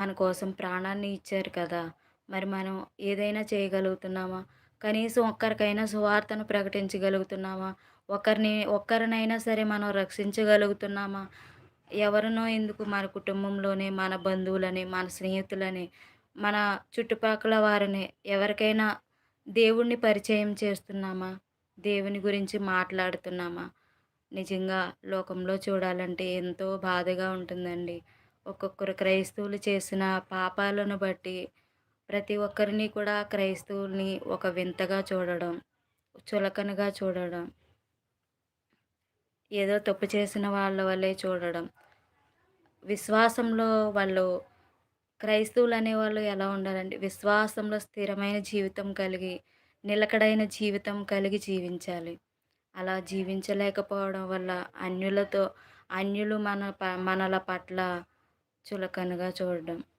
మన కోసం ప్రాణాన్ని ఇచ్చారు కదా! మరి మనం ఏదైనా చేయగలుగుతున్నామా? కనీసం ఒక్కరికైనా సువార్తను ప్రకటించగలుగుతున్నామా? ఒక్కరినైనా సరే మనం రక్షించగలుగుతున్నామా? ఎవరినో ఎందుకు మన కుటుంబంలోనే మన బంధువులని, మన స్నేహితులని, మన చుట్టుపక్కల వారిని ఎవరికైనా దేవుడిని పరిచయం చేస్తున్నామా? దేవుని గురించి మాట్లాడుతున్నామా? నిజంగా లోకంలో చూడాలంటే ఎంతో బాధగా ఉంటుందండి. ఒక్కొక్కరు క్రైస్తవులు చేసిన పాపాలను బట్టి ప్రతి ఒక్కరిని కూడా క్రైస్తవుల్ని ఒక వింతగా చూడడం, చులకనగా చూడడం, ఏదో తప్పు చేసిన వాళ్ళ వలే చూడడం. విశ్వాసంలో వాళ్ళు క్రైస్తవులనేవాళ్ళు ఎలా ఉండాలంటే విశ్వాసంలో స్థిరమైన జీవితం కలిగి, నిలకడైన జీవితం కలిగి జీవించాలి. అలా జీవించలేకపోవడం వల్ల అన్యులతో అన్యులు మనల పట్ల చులకనగా చూడడం.